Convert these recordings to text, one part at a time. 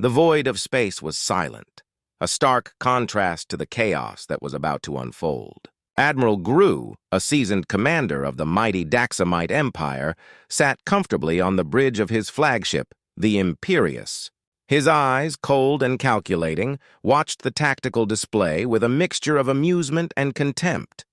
The void of space was silent, a stark contrast to the chaos that was about to unfold. Admiral Gru, a seasoned commander of the mighty Daxamite Empire, sat comfortably on the bridge of his flagship, the Imperious. His eyes, cold and calculating, watched the tactical display with a mixture of amusement and contempt.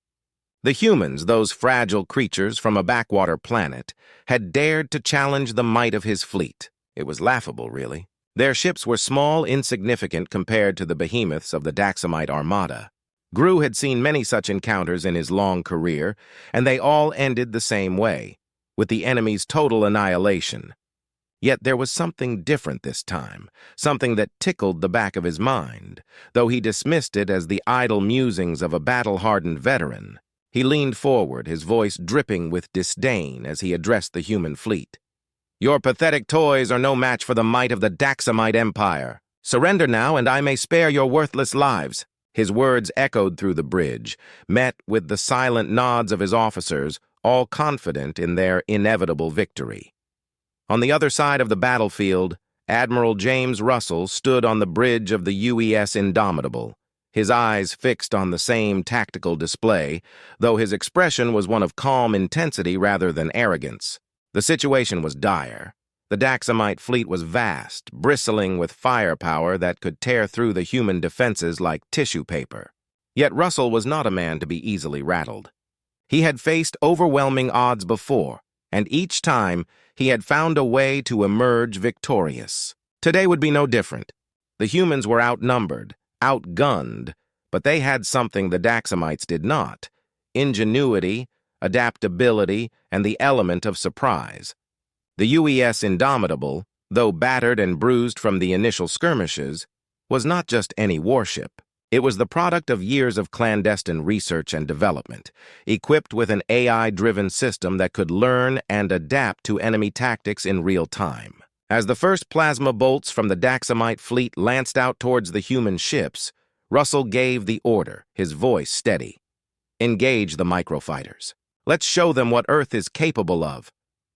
The humans, those fragile creatures from a backwater planet, had dared to challenge the might of his fleet. It was laughable, really. Their ships were small, insignificant compared to the behemoths of the Daxamite Armada. Gru had seen many such encounters in his long career, and they all ended the same way, with the enemy's total annihilation. Yet there was something different this time, something that tickled the back of his mind, though he dismissed it as the idle musings of a battle-hardened veteran. He leaned forward, his voice dripping with disdain as he addressed the human fleet. "Your pathetic toys are no match for the might of the Daxamite Empire. Surrender now, and I may spare your worthless lives." His words echoed through the bridge, met with the silent nods of his officers, all confident in their inevitable victory. On the other side of the battlefield, Admiral James Russell stood on the bridge of the UES Indomitable, his eyes fixed on the same tactical display, though his expression was one of calm intensity rather than arrogance. The situation was dire. The Daxamite fleet was vast, bristling with firepower that could tear through the human defenses like tissue paper. Yet Russell was not a man to be easily rattled. He had faced overwhelming odds before, and each time he had found a way to emerge victorious. Today would be no different. The humans were outnumbered, outgunned, but they had something the Daxamites did not: ingenuity, adaptability, and the element of surprise. The UES Indomitable, though battered and bruised from the initial skirmishes, was not just any warship. It was the product of years of clandestine research and development, equipped with an AI-driven system that could learn and adapt to enemy tactics in real time. As the first plasma bolts from the Daxamite fleet lanced out towards the human ships, Russell gave the order, his voice steady. "Engage the microfighters. Let's show them what Earth is capable of."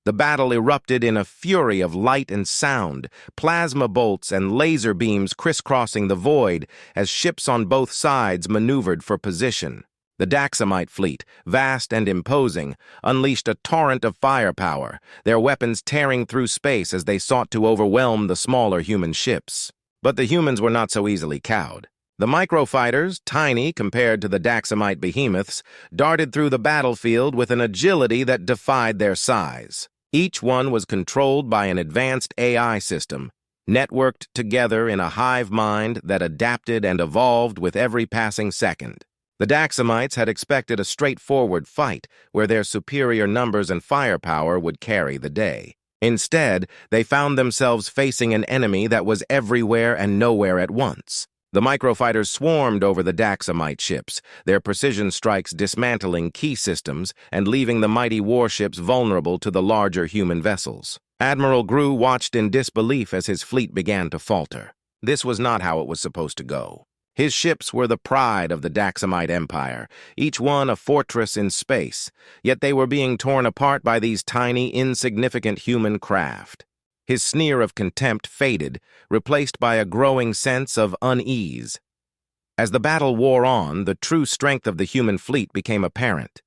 The battle erupted in a fury of light and sound, plasma bolts and laser beams crisscrossing the void as ships on both sides maneuvered for position. The Daxamite fleet, vast and imposing, unleashed a torrent of firepower, their weapons tearing through space as they sought to overwhelm the smaller human ships. But the humans were not so easily cowed. The microfighters, tiny compared to the Daxamite behemoths, darted through the battlefield with an agility that defied their size. Each one was controlled by an advanced AI system, networked together in a hive mind that adapted and evolved with every passing second. The Daxamites had expected a straightforward fight where their superior numbers and firepower would carry the day. Instead, they found themselves facing an enemy that was everywhere and nowhere at once. The microfighters swarmed over the Daxamite ships, their precision strikes dismantling key systems and leaving the mighty warships vulnerable to the larger human vessels. Admiral Gru watched in disbelief as his fleet began to falter. This was not how it was supposed to go. His ships were the pride of the Daxamite Empire, each one a fortress in space, yet they were being torn apart by these tiny, insignificant human craft. His sneer of contempt faded, replaced by a growing sense of unease. As the battle wore on, the true strength of the human fleet became apparent.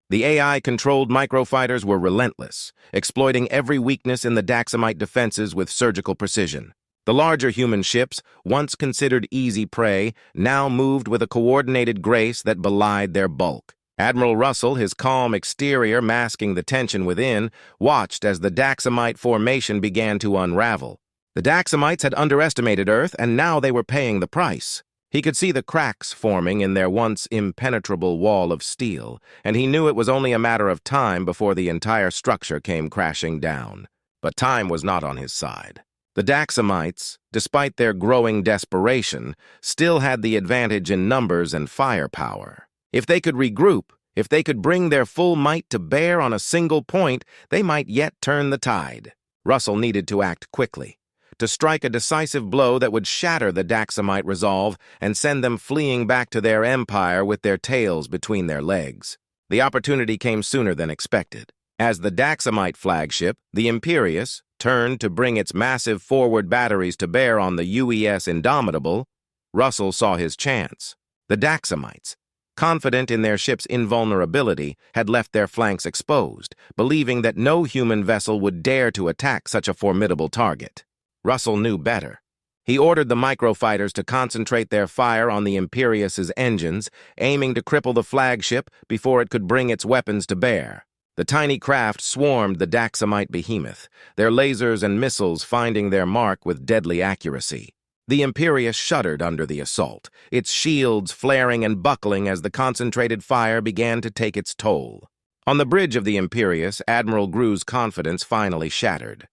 The AI-controlled microfighters were relentless, exploiting every weakness in the Daxamite defenses with surgical precision. The larger human ships, once considered easy prey, now moved with a coordinated grace that belied their bulk. Admiral Russell, his calm exterior masking the tension within, watched as the Daxamite formation began to unravel. The Daxamites had underestimated Earth, and now they were paying the price. He could see the cracks forming in their once impenetrable wall of steel, and he knew it was only a matter of time before the entire structure came crashing down. But time was not on his side. The Daxamites, despite their growing desperation, still had the advantage in numbers and firepower. If they could regroup, if they could bring their full might to bear on a single point, they might yet turn the tide. Russell needed to act quickly, to strike a decisive blow that would shatter the Daxamite resolve and send them fleeing back to their empire with their tails between their legs. The opportunity came sooner than expected. As the Daxamite flagship, the Imperious, turned to bring its massive forward batteries to bear on the UES Indomitable, Russell saw his chance. The Daxamites, confident in their ship's invulnerability, had left their flanks exposed, believing that no human vessel would dare to attack such a formidable target. Russell knew better. He ordered the microfighters to concentrate their fire on the Imperious's engines, aiming to cripple the flagship before it could bring its weapons to bear. The tiny craft swarmed the Daxamite behemoth, their lasers and missiles finding their mark with deadly accuracy. The Imperius shuddered under the assault, its shields flaring and buckling as the concentrated fire began to take its toll. On the bridge of the Imperius, Admiral Gru's confidence finally shattered.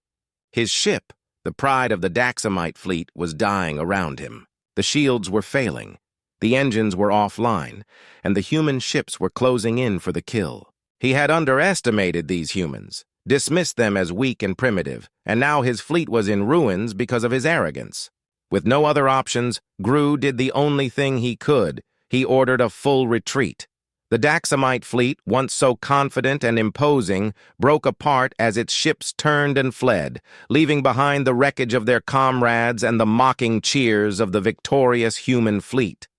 His ship, the pride of the Daxamite fleet, was dying around him. The shields were failing, the engines were offline, and the human ships were closing in for the kill. He had underestimated these humans, dismissed them as weak and primitive, and now his fleet was in ruins because of his arrogance. With no other options, Gru did the only thing he could. He ordered a full retreat. The Daxamite fleet, once so confident and imposing, broke apart as its ships turned and fled, leaving behind the wreckage of their comrades and the mocking cheers of the victorious human fleet.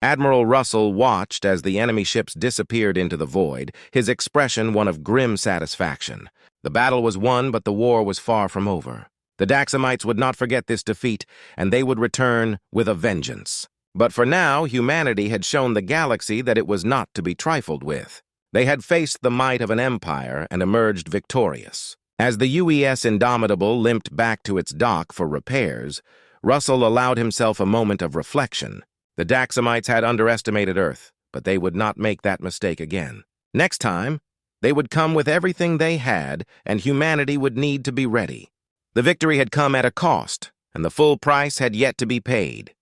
Admiral Russell watched as the enemy ships disappeared into the void, his expression one of grim satisfaction. The battle was won, but the war was far from over. The Daxamites would not forget this defeat, and they would return with a vengeance. But for now, humanity had shown the galaxy that it was not to be trifled with. They had faced the might of an empire and emerged victorious. As the UES Indomitable limped back to its dock for repairs, Russell allowed himself a moment of reflection. The Daxamites had underestimated Earth, but they would not make that mistake again. Next time, they would come with everything they had, and humanity would need to be ready. The victory had come at a cost, and the full price had yet to be paid.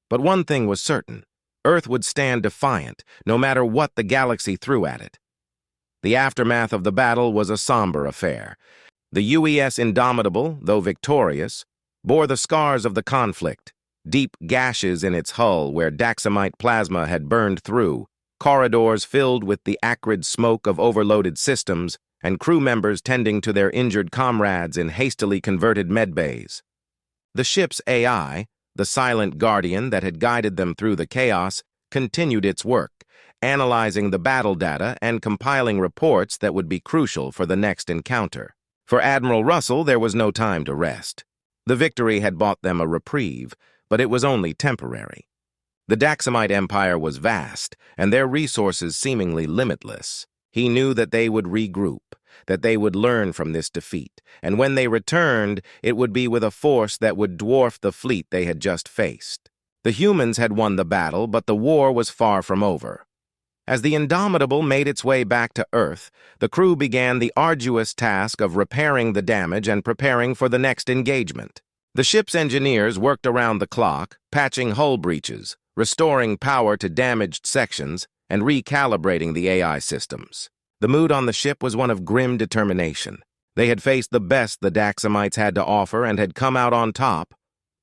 But one thing was certain: Earth would stand defiant, no matter what the galaxy threw at it. The aftermath of the battle was a somber affair. The UES Indomitable, though victorious, bore the scars of the conflict, deep gashes in its hull where Daxamite plasma had burned through, corridors filled with the acrid smoke of overloaded systems, and crew members tending to their injured comrades in hastily converted medbays. The ship's AI, the silent guardian that had guided them through the chaos, continued its work, analyzing the battle data and compiling reports that would be crucial for the next encounter. For Admiral Russell, there was no time to rest. The victory had bought them a reprieve, but it was only temporary. The Daxamite Empire was vast, and their resources seemingly limitless. He knew that they would regroup, that they would learn from this defeat, and when they returned, it would be with a force that would dwarf the fleet they had just faced. The humans had won the battle, but the war was far from over. As the Indomitable made its way back to Earth, the crew began the arduous task of repairing the damage and preparing for the next engagement. The ship's engineers worked around the clock, patching hull breaches, restoring power to damaged sections, and recalibrating the AI systems. The mood on the ship was one of grim determination. They had faced the best the Daxamites had to offer and had come out on top,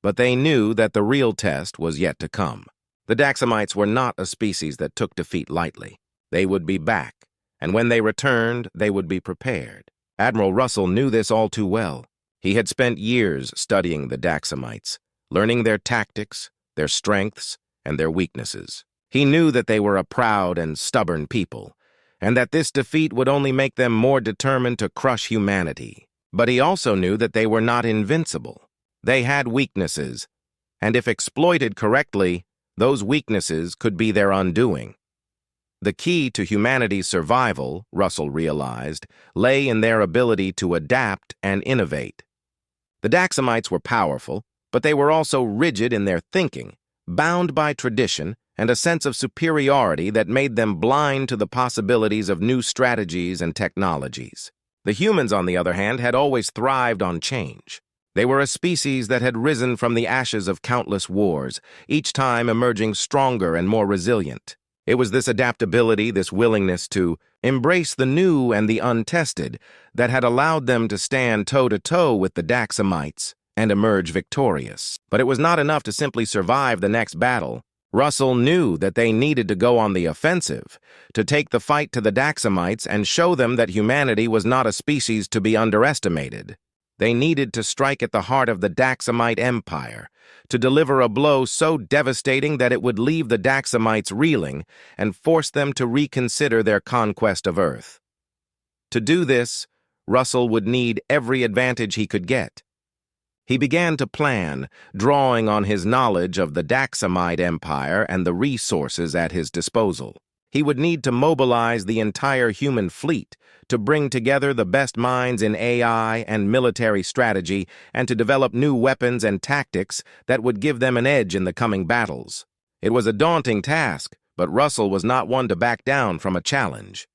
but they knew that the real test was yet to come. The Daxamites were not a species that took defeat lightly. They would be back, and when they returned, they would be prepared. Admiral Russell knew this all too well. He had spent years studying the Daxamites, learning their tactics, their strengths, and their weaknesses. He knew that they were a proud and stubborn people, and that this defeat would only make them more determined to crush humanity. But he also knew that they were not invincible. They had weaknesses, and if exploited correctly, those weaknesses could be their undoing. The key to humanity's survival, Russell realized, lay in their ability to adapt and innovate. The Daxamites were powerful, but they were also rigid in their thinking, bound by tradition and a sense of superiority that made them blind to the possibilities of new strategies and technologies. The humans, on the other hand, had always thrived on change. They were a species that had risen from the ashes of countless wars, each time emerging stronger and more resilient. It was this adaptability, this willingness to embrace the new and the untested, that had allowed them to stand toe-to-toe with the Daxamites and emerge victorious. But it was not enough to simply survive the next battle. Russell knew that they needed to go on the offensive, to take the fight to the Daxamites and show them that humanity was not a species to be underestimated. They needed to strike at the heart of the Daxamite Empire, to deliver a blow so devastating that it would leave the Daxamites reeling and force them to reconsider their conquest of Earth. To do this, Russell would need every advantage he could get. He began to plan, drawing on his knowledge of the Daxamite Empire and the resources at his disposal. He would need to mobilize the entire human fleet to bring together the best minds in AI and military strategy and to develop new weapons and tactics that would give them an edge in the coming battles. It was a daunting task, but Russell was not one to back down from a challenge.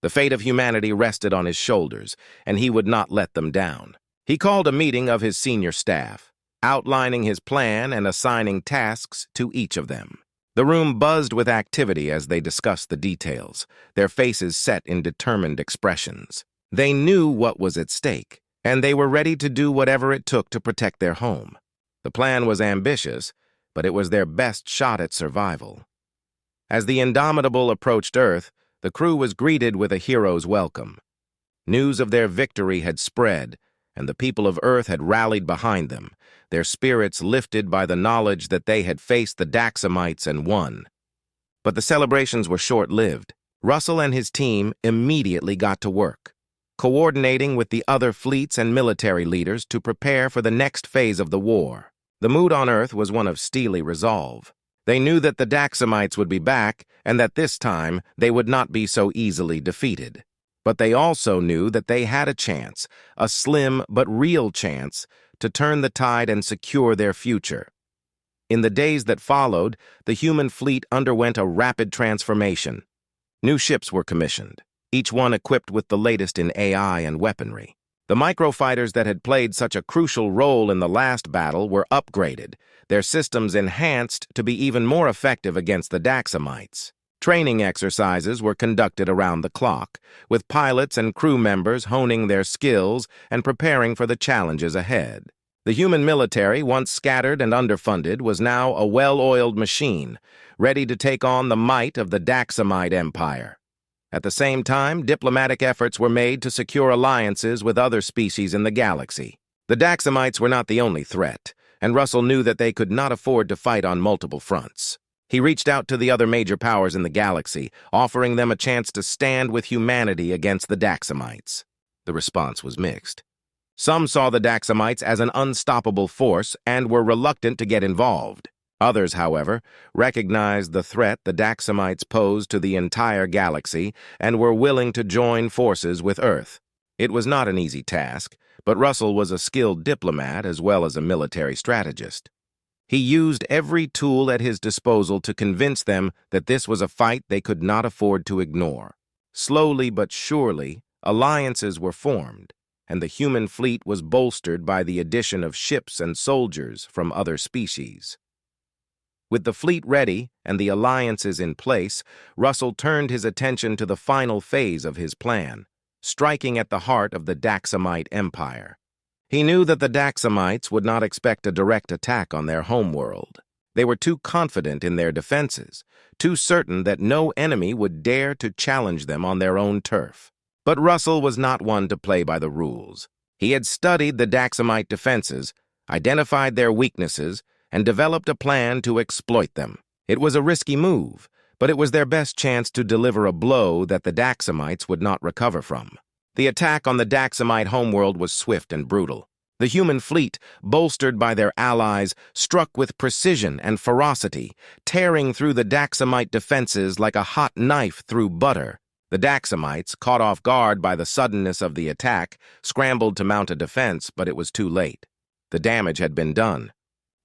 The fate of humanity rested on his shoulders, and he would not let them down. He called a meeting of his senior staff, outlining his plan and assigning tasks to each of them. The room buzzed with activity as they discussed the details, their faces set in determined expressions. They knew what was at stake, and they were ready to do whatever it took to protect their home. The plan was ambitious, but it was their best shot at survival. As the Indomitable approached Earth, the crew was greeted with a hero's welcome. News of their victory had spread, and the people of Earth had rallied behind them, their spirits lifted by the knowledge that they had faced the Daxamites and won. But the celebrations were short-lived. Russell and his team immediately got to work, coordinating with the other fleets and military leaders to prepare for the next phase of the war. The mood on Earth was one of steely resolve. They knew that the Daxamites would be back, and that this time they would not be so easily defeated. But they also knew that they had a chance, a slim but real chance, to turn the tide and secure their future. In the days that followed, the human fleet underwent a rapid transformation. New ships were commissioned, each one equipped with the latest in AI and weaponry. The microfighters that had played such a crucial role in the last battle were upgraded, their systems enhanced to be even more effective against the Daxamites. Training exercises were conducted around the clock, with pilots and crew members honing their skills and preparing for the challenges ahead. The human military, once scattered and underfunded, was now a well-oiled machine, ready to take on the might of the Daxamite Empire. At the same time, diplomatic efforts were made to secure alliances with other species in the galaxy. The Daxamites were not the only threat, and Russell knew that they could not afford to fight on multiple fronts. He reached out to the other major powers in the galaxy, offering them a chance to stand with humanity against the Daxamites. The response was mixed. Some saw the Daxamites as an unstoppable force and were reluctant to get involved. Others, however, recognized the threat the Daxamites posed to the entire galaxy and were willing to join forces with Earth. It was not an easy task, but Russell was a skilled diplomat as well as a military strategist. He used every tool at his disposal to convince them that this was a fight they could not afford to ignore. Slowly but surely, alliances were formed, and the human fleet was bolstered by the addition of ships and soldiers from other species. With the fleet ready and the alliances in place, Russell turned his attention to the final phase of his plan, striking at the heart of the Daxamite Empire. He knew that the Daxamites would not expect a direct attack on their homeworld. They were too confident in their defenses, too certain that no enemy would dare to challenge them on their own turf. But Russell was not one to play by the rules. He had studied the Daxamite defenses, identified their weaknesses, and developed a plan to exploit them. It was a risky move, but it was their best chance to deliver a blow that the Daxamites would not recover from. The attack on the Daxamite homeworld was swift and brutal. The human fleet, bolstered by their allies, struck with precision and ferocity, tearing through the Daxamite defenses like a hot knife through butter. The Daxamites, caught off guard by the suddenness of the attack, scrambled to mount a defense, but it was too late. The damage had been done.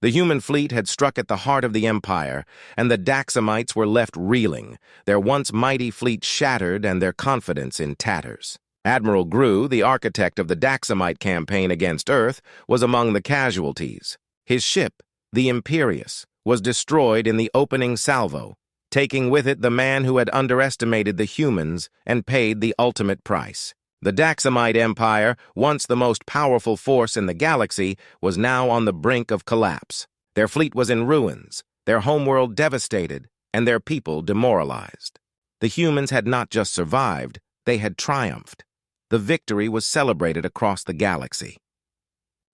The human fleet had struck at the heart of the Empire, and the Daxamites were left reeling, their once mighty fleet shattered and their confidence in tatters. Admiral Gru, the architect of the Daxamite campaign against Earth, was among the casualties. His ship, the Imperius, was destroyed in the opening salvo, taking with it the man who had underestimated the humans and paid the ultimate price. The Daxamite Empire, once the most powerful force in the galaxy, was now on the brink of collapse. Their fleet was in ruins, their homeworld devastated, and their people demoralized. The humans had not just survived, they had triumphed. The victory was celebrated across the galaxy.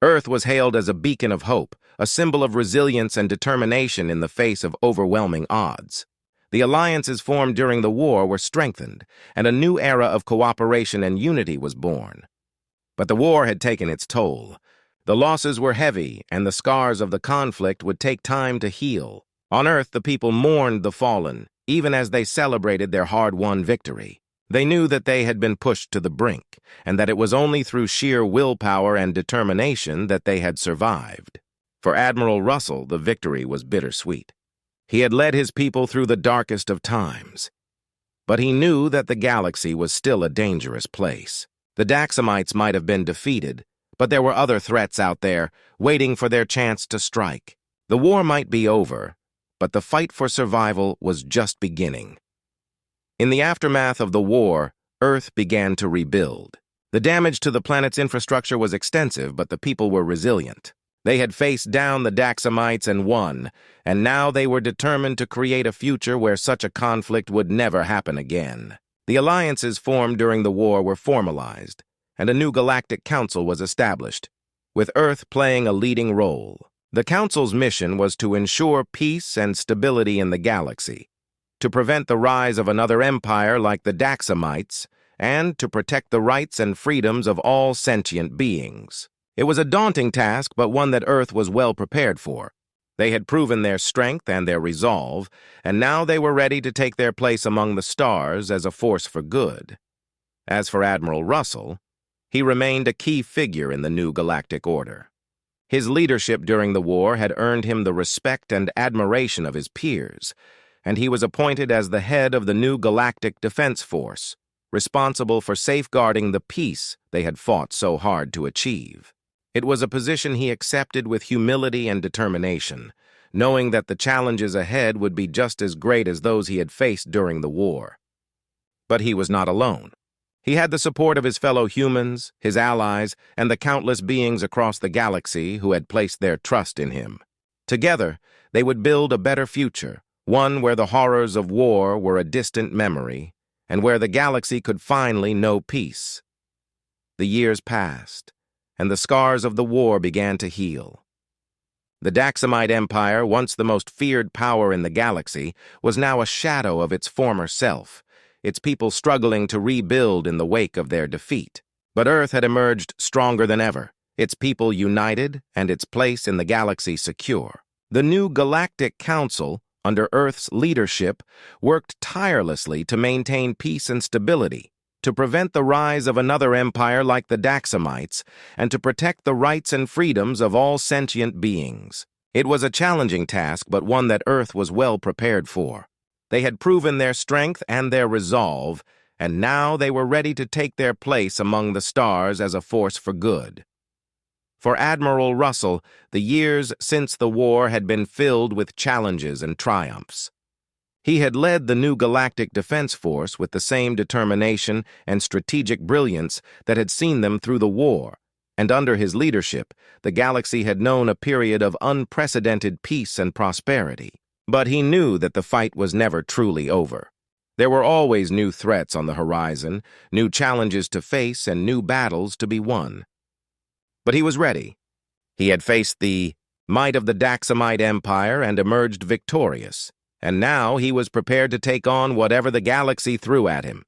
Earth was hailed as a beacon of hope, a symbol of resilience and determination in the face of overwhelming odds. The alliances formed during the war were strengthened, and a new era of cooperation and unity was born. But the war had taken its toll. The losses were heavy, and the scars of the conflict would take time to heal. On Earth, the people mourned the fallen, even as they celebrated their hard-won victory. They knew that they had been pushed to the brink, and that it was only through sheer willpower and determination that they had survived. For Admiral Russell, the victory was bittersweet. He had led his people through the darkest of times. But he knew that the galaxy was still a dangerous place. The Daxamites might have been defeated, but there were other threats out there, waiting for their chance to strike. The war might be over, but the fight for survival was just beginning. In the aftermath of the war, Earth began to rebuild. The damage to the planet's infrastructure was extensive, but the people were resilient. They had faced down the Daxamites and won, and now they were determined to create a future where such a conflict would never happen again. The alliances formed during the war were formalized, and a new galactic council was established, with Earth playing a leading role. The council's mission was to ensure peace and stability in the galaxy, to prevent the rise of another empire like the Daxamites, and to protect the rights and freedoms of all sentient beings. It was a daunting task, but one that Earth was well prepared for. They had proven their strength and their resolve, and now they were ready to take their place among the stars as a force for good. As for Admiral Russell, he remained a key figure in the new galactic order. His leadership during the war had earned him the respect and admiration of his peers, and he was appointed as the head of the new Galactic Defense Force, responsible for safeguarding the peace they had fought so hard to achieve. It was a position he accepted with humility and determination, knowing that the challenges ahead would be just as great as those he had faced during the war. But he was not alone. He had the support of his fellow humans, his allies, and the countless beings across the galaxy who had placed their trust in him. Together, they would build a better future, one where the horrors of war were a distant memory, and where the galaxy could finally know peace. The years passed, and the scars of the war began to heal. The Daxamite Empire, once the most feared power in the galaxy, was now a shadow of its former self, its people struggling to rebuild in the wake of their defeat. But Earth had emerged stronger than ever, its people united and its place in the galaxy secure. The new Galactic Council, under Earth's leadership, worked tirelessly to maintain peace and stability, to prevent the rise of another empire like the Daxamites, and to protect the rights and freedoms of all sentient beings. It was a challenging task, but one that Earth was well prepared for. They had proven their strength and their resolve, and now they were ready to take their place among the stars as a force for good. For Admiral Russell, the years since the war had been filled with challenges and triumphs. He had led the new Galactic Defense Force with the same determination and strategic brilliance that had seen them through the war, and under his leadership, the galaxy had known a period of unprecedented peace and prosperity. But he knew that the fight was never truly over. There were always new threats on the horizon, new challenges to face, and new battles to be won. But he was ready. He had faced the might of the Daxamite Empire and emerged victorious, and now he was prepared to take on whatever the galaxy threw at him.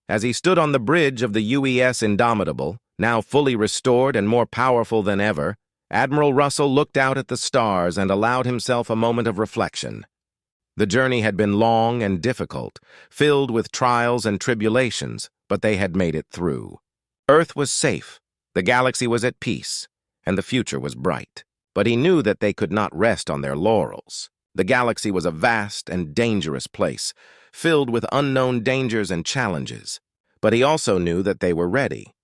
As he stood on the bridge of the UES Indomitable, now fully restored and more powerful than ever, Admiral Russell looked out at the stars and allowed himself a moment of reflection. The journey had been long and difficult, filled with trials and tribulations, but they had made it through. Earth was safe, the galaxy was at peace, and the future was bright. But he knew that they could not rest on their laurels. The galaxy was a vast and dangerous place, filled with unknown dangers and challenges. But he also knew that they were ready.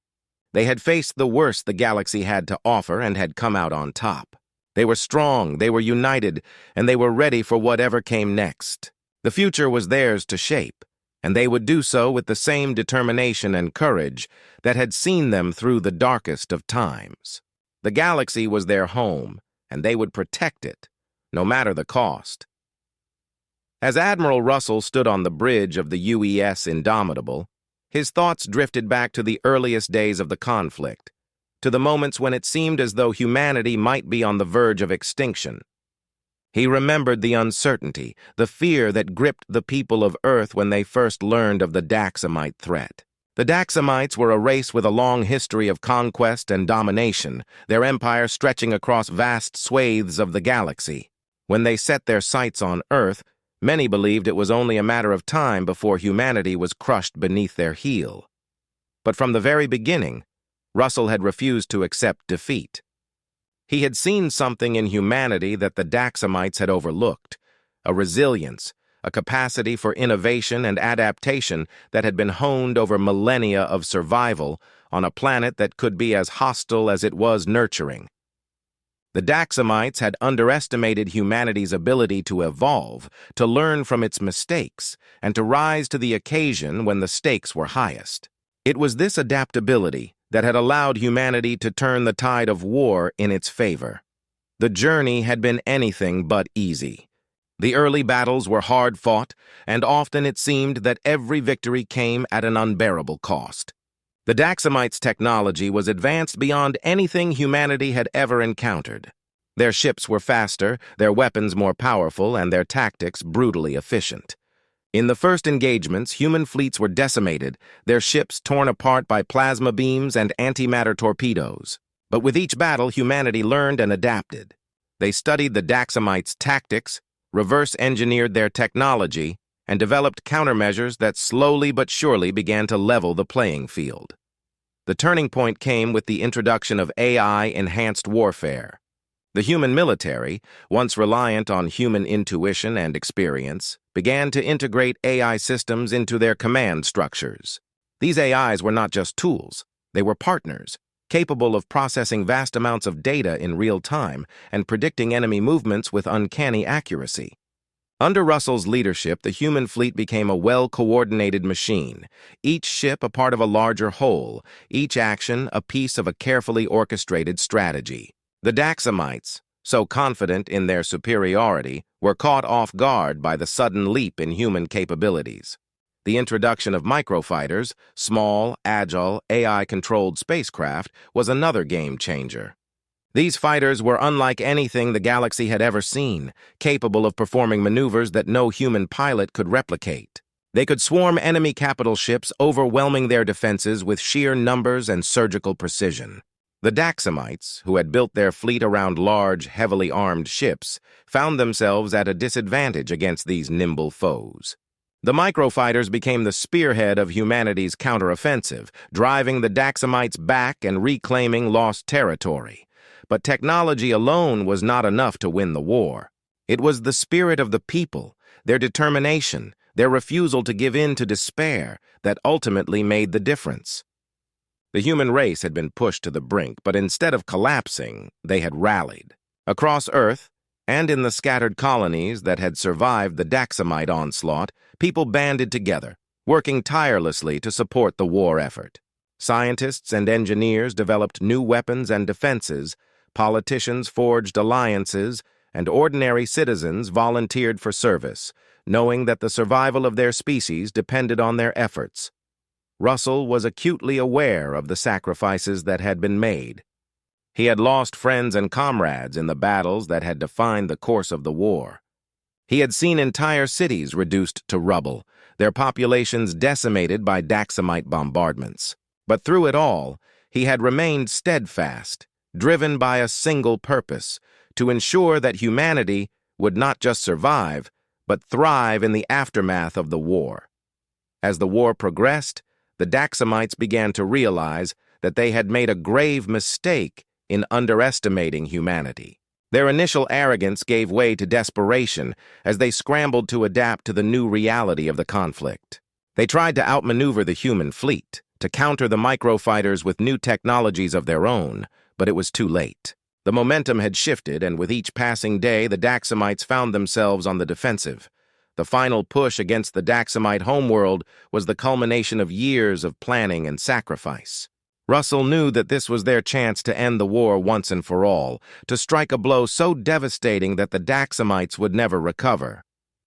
They had faced the worst the galaxy had to offer and had come out on top. They were strong, they were united, and they were ready for whatever came next. The future was theirs to shape, and they would do so with the same determination and courage that had seen them through the darkest of times. The galaxy was their home, and they would protect it, no matter the cost. As Admiral Russell stood on the bridge of the UES Indomitable, his thoughts drifted back to the earliest days of the conflict, to the moments when it seemed as though humanity might be on the verge of extinction. He remembered the uncertainty, the fear that gripped the people of Earth when they first learned of the Daxamite threat. The Daxamites were a race with a long history of conquest and domination, their empire stretching across vast swathes of the galaxy. When they set their sights on Earth, many believed it was only a matter of time before humanity was crushed beneath their heel. But from the very beginning, Russell had refused to accept defeat. He had seen something in humanity that the Daxamites had overlooked, a resilience, a capacity for innovation and adaptation that had been honed over millennia of survival on a planet that could be as hostile as it was nurturing. The Daxamites had underestimated humanity's ability to evolve, to learn from its mistakes, and to rise to the occasion when the stakes were highest. It was this adaptability that had allowed humanity to turn the tide of war in its favor. The journey had been anything but easy. The early battles were hard-fought, and often it seemed that every victory came at an unbearable cost. The Daxamites' technology was advanced beyond anything humanity had ever encountered. Their ships were faster, their weapons more powerful, and their tactics brutally efficient. In the first engagements, human fleets were decimated, their ships torn apart by plasma beams and antimatter torpedoes. But with each battle, humanity learned and adapted. They studied the Daxamites' tactics, reverse-engineered their technology, and developed countermeasures that slowly but surely began to level the playing field. The turning point came with the introduction of AI-enhanced warfare. The human military, once reliant on human intuition and experience, began to integrate AI systems into their command structures. These AIs were not just tools, they were partners, capable of processing vast amounts of data in real time and predicting enemy movements with uncanny accuracy. Under Russell's leadership, the human fleet became a well-coordinated machine, each ship a part of a larger whole, each action a piece of a carefully orchestrated strategy. The Daxamites, so confident in their superiority, were caught off guard by the sudden leap in human capabilities. The introduction of microfighters, small, agile, AI-controlled spacecraft, was another game-changer. These fighters were unlike anything the galaxy had ever seen, capable of performing maneuvers that no human pilot could replicate. They could swarm enemy capital ships, overwhelming their defenses with sheer numbers and surgical precision. The Daxamites, who had built their fleet around large, heavily armed ships, found themselves at a disadvantage against these nimble foes. The microfighters became the spearhead of humanity's counteroffensive, driving the Daxamites back and reclaiming lost territory. But technology alone was not enough to win the war. It was the spirit of the people, their determination, their refusal to give in to despair, that ultimately made the difference. The human race had been pushed to the brink, but instead of collapsing, they had rallied. Across Earth, and in the scattered colonies that had survived the Daxamite onslaught, people banded together, working tirelessly to support the war effort. Scientists and engineers developed new weapons and defenses, politicians forged alliances, and ordinary citizens volunteered for service, knowing that the survival of their species depended on their efforts. Russell was acutely aware of the sacrifices that had been made. He had lost friends and comrades in the battles that had defined the course of the war. He had seen entire cities reduced to rubble, their populations decimated by Daxamite bombardments. But through it all, he had remained steadfast, driven by a single purpose, to ensure that humanity would not just survive, but thrive in the aftermath of the war. As the war progressed, the Daxamites began to realize that they had made a grave mistake in underestimating humanity. Their initial arrogance gave way to desperation as they scrambled to adapt to the new reality of the conflict. They tried to outmaneuver the human fleet, to counter the microfighters with new technologies of their own, but it was too late. The momentum had shifted, and with each passing day, the Daxamites found themselves on the defensive. The final push against the Daxamite homeworld was the culmination of years of planning and sacrifice. Russell knew that this was their chance to end the war once and for all, to strike a blow so devastating that the Daxamites would never recover.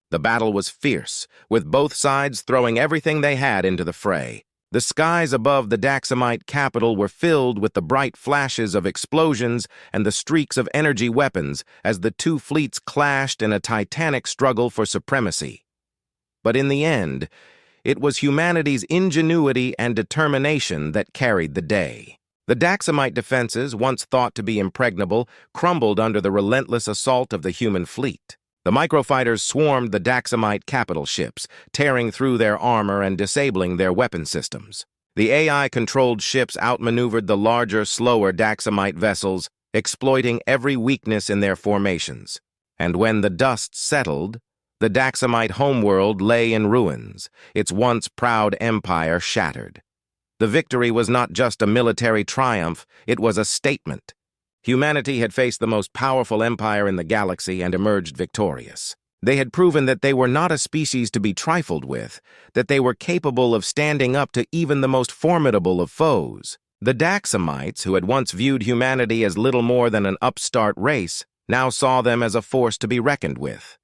The battle was fierce, with both sides throwing everything they had into the fray. The skies above the Daxamite capital were filled with the bright flashes of explosions and the streaks of energy weapons as the two fleets clashed in a titanic struggle for supremacy. But in the end, it was humanity's ingenuity and determination that carried the day. The Daxamite defenses, once thought to be impregnable, crumbled under the relentless assault of the human fleet. The microfighters swarmed the Daxamite capital ships, tearing through their armor and disabling their weapon systems. The AI-controlled ships outmaneuvered the larger, slower Daxamite vessels, exploiting every weakness in their formations. And when the dust settled, the Daxamite homeworld lay in ruins, its once proud empire shattered. The victory was not just a military triumph, it was a statement. Humanity had faced the most powerful empire in the galaxy and emerged victorious. They had proven that they were not a species to be trifled with, that they were capable of standing up to even the most formidable of foes. The Daxamites, who had once viewed humanity as little more than an upstart race, now saw them as a force to be reckoned with.